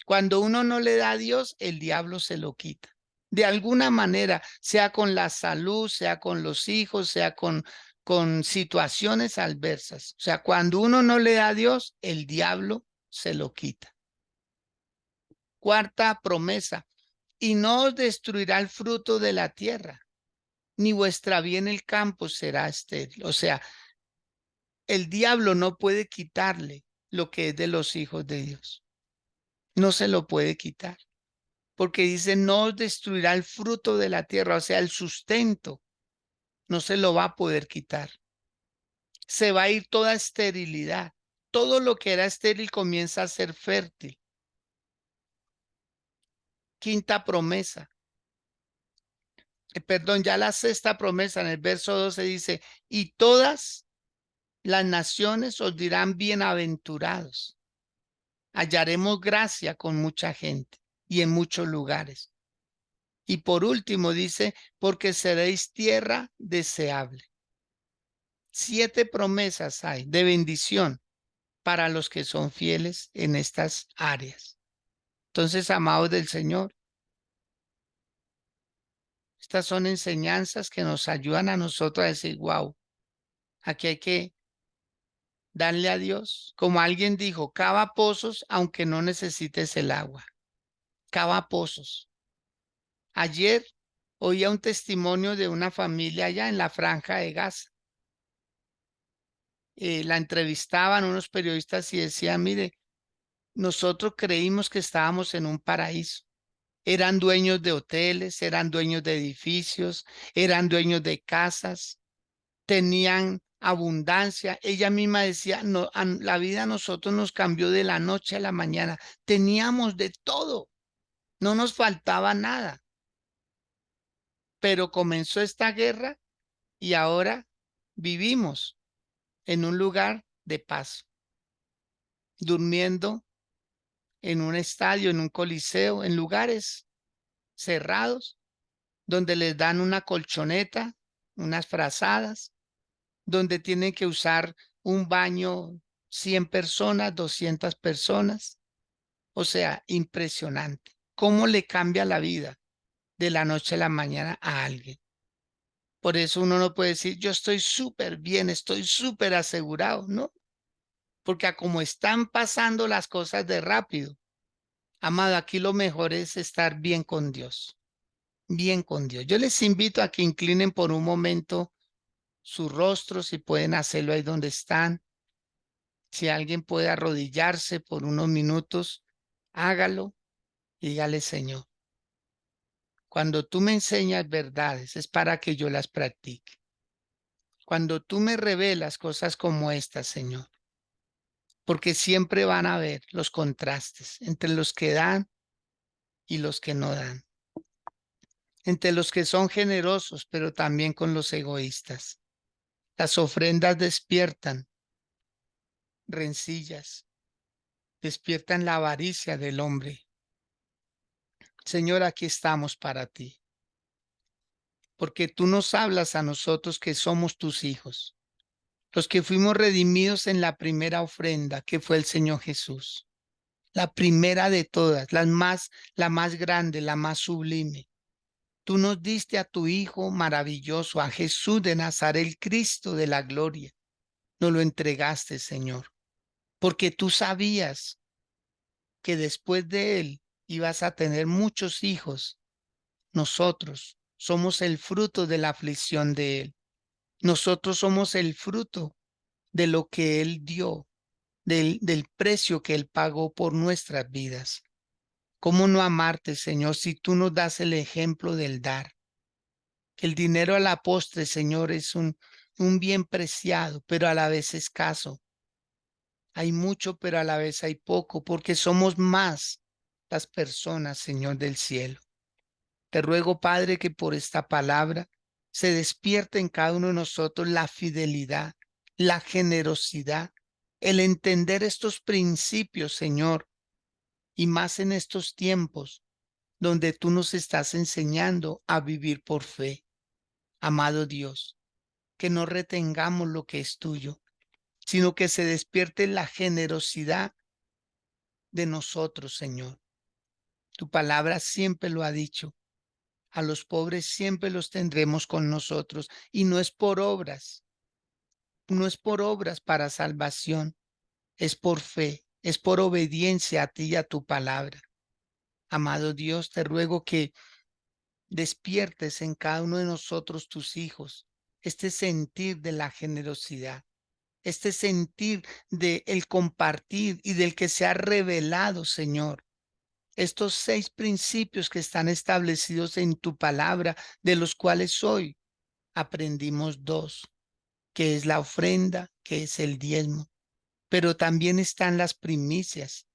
Cuando uno no le da a Dios, el diablo se lo quita. De alguna manera, sea con la salud, sea con los hijos, sea con situaciones adversas. O sea, cuando uno no le da a Dios, el diablo se lo quita. Cuarta promesa, y no os destruirá el fruto de la tierra, ni vuestra bien el campo será estéril. O sea, el diablo no puede quitarle lo que es de los hijos de Dios. No se lo puede quitar. porque dice, no os destruirá el fruto de la tierra, o sea, el sustento, no se lo va a poder quitar. Se va a ir toda esterilidad. Todo lo que era estéril comienza a ser fértil. Quinta promesa. Perdón, ya la sexta promesa en el verso 12 dice, y todas las naciones os dirán bienaventurados. Hallaremos gracia con mucha gente y en muchos lugares. Y por último dice, porque seréis tierra deseable. 7 promesas hay de bendición para los que son fieles en estas áreas. Entonces, amados del Señor, estas son enseñanzas que nos ayudan a nosotros a decir, wow, aquí hay que darle a Dios. Como alguien dijo, cava pozos aunque no necesites el agua. Cava pozos. Ayer oía un testimonio de una familia allá en la Franja de Gaza. La entrevistaban unos periodistas y decían, mire, nosotros creímos que estábamos en un paraíso. Eran dueños de hoteles, eran dueños de edificios, eran dueños de casas, tenían abundancia. Ella misma decía, no, la vida a nosotros nos cambió de la noche a la mañana. Teníamos de todo, no nos faltaba nada. Pero comenzó esta guerra y ahora vivimos en un lugar de paz, durmiendo en un estadio, en un coliseo, en lugares cerrados, donde les dan una colchoneta, unas frazadas, donde tienen que usar un baño 100 personas, 200 personas. O sea, impresionante. ¿Cómo le cambia la vida de la noche a la mañana a alguien? Por eso uno no puede decir, yo estoy súper bien, estoy súper asegurado, ¿no? Porque a como están pasando las cosas de rápido, amado, aquí lo mejor es estar bien con Dios. Yo les invito a que inclinen por un momento sus rostros, si pueden hacerlo ahí donde están. Si alguien puede arrodillarse por unos minutos, hágalo y dígale, Señor, cuando tú me enseñas verdades es para que yo las practique. Cuando tú me revelas cosas como estas, Señor, porque siempre van a haber los contrastes entre los que dan y los que no dan, entre los que son generosos, pero también con los egoístas. Las ofrendas despiertan rencillas, despiertan la avaricia del hombre. Señor, aquí estamos para ti, porque tú nos hablas a nosotros que somos tus hijos, los que fuimos redimidos en la primera ofrenda, que fue el Señor Jesús, la primera de todas, la más grande, la más sublime. Tú nos diste a tu Hijo maravilloso, a Jesús de Nazaret, el Cristo de la gloria. Nos lo entregaste, Señor, porque tú sabías que después de él ibas a tener muchos hijos. Nosotros somos el fruto de la aflicción de él. Nosotros somos el fruto de lo que él dio, del precio que él pagó por nuestras vidas. ¿Cómo no amarte, Señor, si tú nos das el ejemplo del dar? Que el dinero a la postre, Señor, es un bien preciado, pero a la vez escaso. Hay mucho, pero a la vez hay poco, porque somos más las personas, Señor del cielo. Te ruego, Padre, que por esta palabra se despierte en cada uno de nosotros la fidelidad, la generosidad, el entender estos principios, Señor, y más en estos tiempos donde tú nos estás enseñando a vivir por fe. Amado Dios, que no retengamos lo que es tuyo, sino que se despierte la generosidad de nosotros, Señor. Tu palabra siempre lo ha dicho. A los pobres siempre los tendremos con nosotros y no es por obras, no es por obras para salvación, es por fe, es por obediencia a ti y a tu palabra. Amado Dios, te ruego que despiertes en cada uno de nosotros, tus hijos, este sentir de la generosidad, este sentir de el compartir y del que se ha revelado, Señor, Estos 6 principios que están establecidos en tu palabra, de los cuales hoy aprendimos 2, que es la ofrenda, que es el diezmo, pero también están las primicias,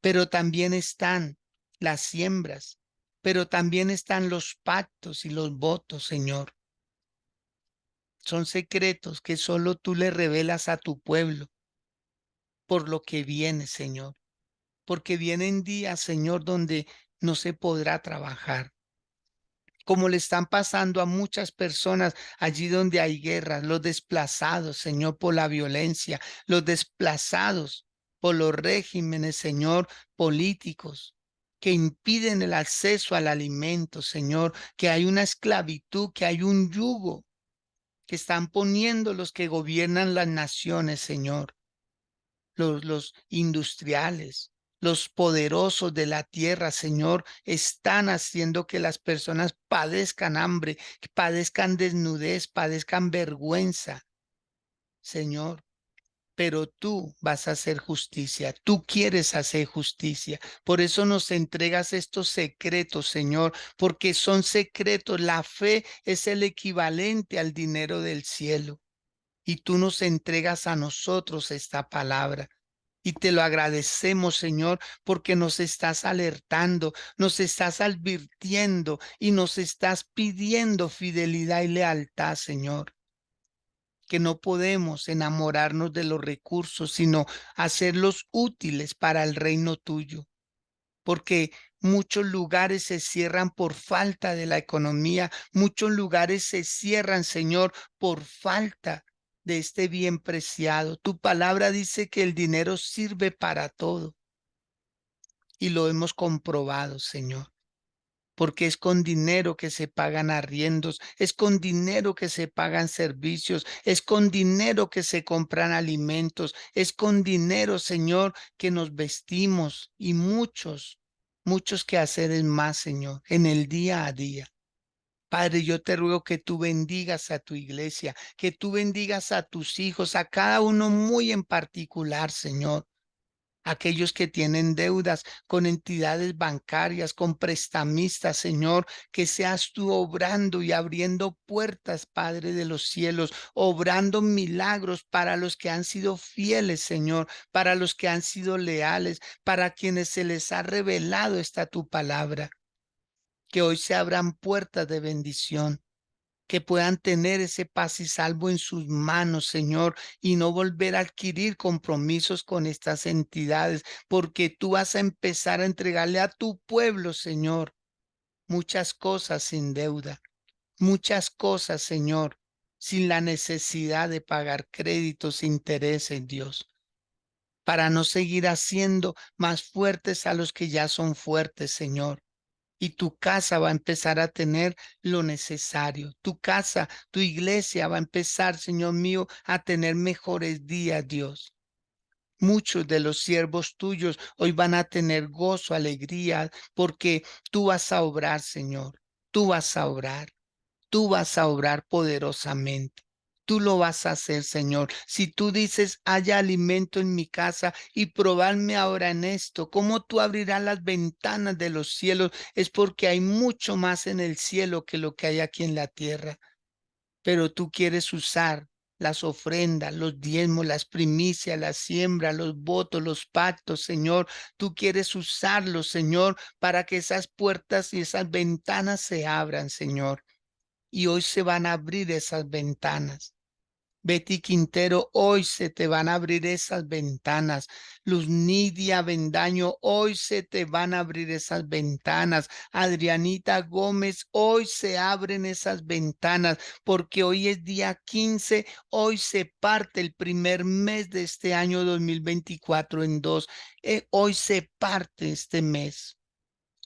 pero también están las siembras, pero también están los pactos y los votos, Señor. Son secretos que solo tú le revelas a tu pueblo por lo que viene, Señor. Porque vienen días, Señor, donde no se podrá trabajar, como le están pasando a muchas personas allí donde hay guerras, los desplazados, Señor, por la violencia, los desplazados por los regímenes, Señor, políticos que impiden el acceso al alimento, Señor, que hay una esclavitud, que hay un yugo que están poniendo los que gobiernan las naciones, Señor, los industriales, los poderosos de la tierra, Señor, están haciendo que las personas padezcan hambre, que padezcan desnudez, padezcan vergüenza, Señor. Pero tú vas a hacer justicia, tú quieres hacer justicia. Por eso nos entregas estos secretos, Señor, porque son secretos. La fe es el equivalente al dinero del cielo. Y tú nos entregas a nosotros esta palabra. Y te lo agradecemos, Señor, porque nos estás alertando, nos estás advirtiendo y nos estás pidiendo fidelidad y lealtad, Señor. Que no podemos enamorarnos de los recursos, sino hacerlos útiles para el reino tuyo. Porque muchos lugares se cierran por falta de la economía, muchos lugares se cierran, Señor, por falta de este bien preciado. Tu palabra dice que el dinero sirve para todo y lo hemos comprobado, Señor. Porque es con dinero que se pagan arriendos, es con dinero que se pagan servicios, es con dinero que se compran alimentos, es con dinero, Señor, que nos vestimos y muchos quehaceres más, Señor, en el día a día. Padre, yo te ruego que tú bendigas a tu iglesia, que tú bendigas a tus hijos, a cada uno muy en particular, Señor. Aquellos que tienen deudas con entidades bancarias, con prestamistas, Señor, que seas tú obrando y abriendo puertas, Padre de los cielos, obrando milagros para los que han sido fieles, Señor, para los que han sido leales, para quienes se les ha revelado esta tu palabra. Que hoy se abran puertas de bendición, que puedan tener ese paz y salvo en sus manos, Señor, y no volver a adquirir compromisos con estas entidades, porque tú vas a empezar a entregarle a tu pueblo, Señor, muchas cosas sin deuda, muchas cosas, Señor, sin la necesidad de pagar créditos, intereses, Dios, para no seguir haciendo más fuertes a los que ya son fuertes, Señor. Y tu casa va a empezar a tener lo necesario. Tu casa, tu iglesia va a empezar, Señor mío, a tener mejores días, Dios. Muchos de los siervos tuyos hoy van a tener gozo, alegría, porque tú vas a obrar, Señor. Tú vas a obrar. Tú vas a obrar poderosamente. Tú lo vas a hacer, Señor. Si tú dices, haya alimento en mi casa y probarme ahora en esto, cómo tú abrirás las ventanas de los cielos, es porque hay mucho más en el cielo que lo que hay aquí en la tierra. Pero tú quieres usar las ofrendas, los diezmos, las primicias, la siembra, los votos, los pactos, Señor. Tú quieres usarlos, Señor, para que esas puertas y esas ventanas se abran, Señor. Y hoy se van a abrir esas ventanas. Betty Quintero, hoy se te van a abrir esas ventanas. Luz Nidia Bendaño, hoy se te van a abrir esas ventanas. Adrianita Gómez, hoy se abren esas ventanas porque hoy es día 15, hoy se parte el primer mes de este año 2024 en dos. Hoy se parte este mes.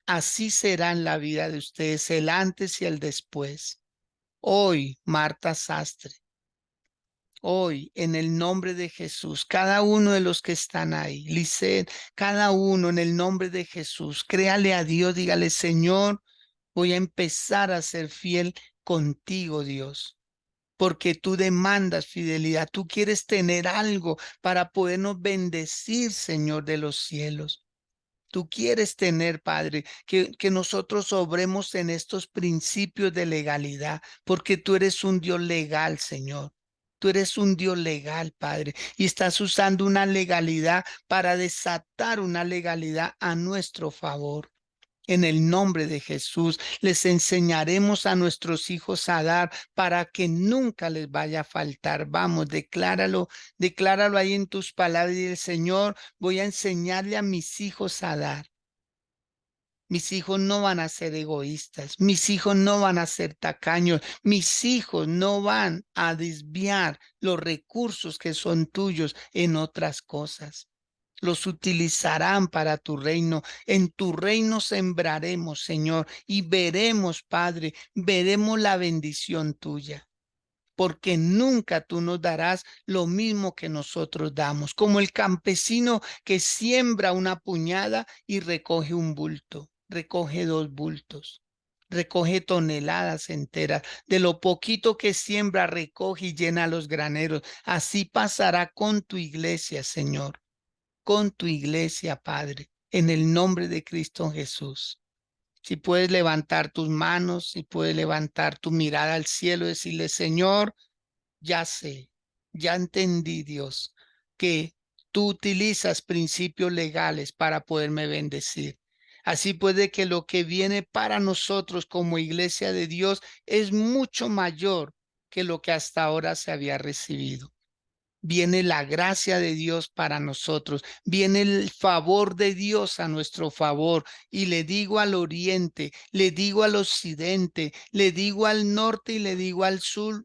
Así será en la vida de ustedes el antes y el después. Hoy, Marta Sastre, hoy, en el nombre de Jesús, cada uno de los que están ahí, Lisset, cada uno en el nombre de Jesús, créale a Dios, dígale, Señor, voy a empezar a ser fiel contigo, Dios. Porque tú demandas fidelidad, tú quieres tener algo para podernos bendecir, Señor de los cielos. Tú quieres tener, Padre, que nosotros obremos en estos principios de legalidad, porque tú eres un Dios legal, Señor. Tú eres un Dios legal, Padre, y estás usando una legalidad para desatar una legalidad a nuestro favor. En el nombre de Jesús, les enseñaremos a nuestros hijos a dar para que nunca les vaya a faltar. Vamos, decláralo, decláralo ahí en tus palabras y el Señor, voy a enseñarle a mis hijos a dar. Mis hijos no van a ser egoístas, mis hijos no van a ser tacaños, mis hijos no van a desviar los recursos que son tuyos en otras cosas. Los utilizarán para tu reino. En tu reino sembraremos, Señor, y veremos, Padre, veremos la bendición tuya. Porque nunca tú nos darás lo mismo que nosotros damos, como el campesino que siembra una puñada y recoge un bulto, recoge 2 bultos, recoge toneladas enteras. De lo poquito que siembra, recoge y llena los graneros. Así pasará con tu iglesia, Señor, con tu iglesia, Padre, en el nombre de Cristo Jesús. Si puedes levantar tus manos, si puedes levantar tu mirada al cielo y decirle, Señor, ya sé, ya entendí, Dios, que tú utilizas principios legales para poderme bendecir. Así puede que lo que viene para nosotros como iglesia de Dios es mucho mayor que lo que hasta ahora se había recibido. Viene la gracia de Dios para nosotros, viene el favor de Dios a nuestro favor. Y le digo al oriente, le digo al occidente, le digo al norte y le digo al sur,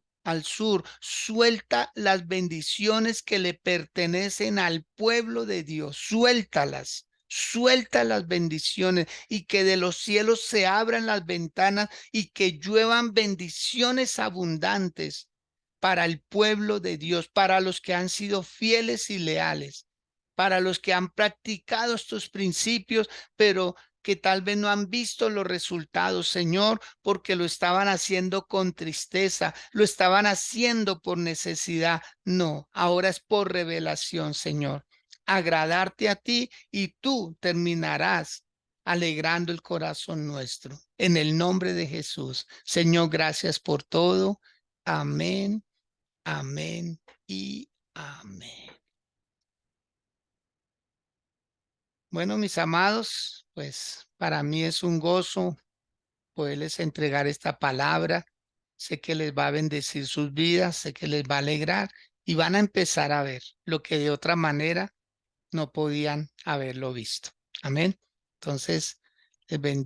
suelta las bendiciones que le pertenecen al pueblo de Dios, suéltalas. Suelta las bendiciones y que de los cielos se abran las ventanas y que lluevan bendiciones abundantes para el pueblo de Dios, para los que han sido fieles y leales, para los que han practicado estos principios, pero que tal vez no han visto los resultados, Señor, porque lo estaban haciendo con tristeza, lo estaban haciendo por necesidad. No, ahora es por revelación, Señor. Agradarte a ti y tú terminarás alegrando el corazón nuestro. En el nombre de Jesús. Señor, gracias por todo. Amén. Amén y amén. Bueno, mis amados, pues para mí es un gozo poderles entregar esta palabra. Sé que les va a bendecir sus vidas, sé que les va a alegrar y van a empezar a ver lo que de otra manera no podían haberlo visto. Amén. Entonces, les bendigo.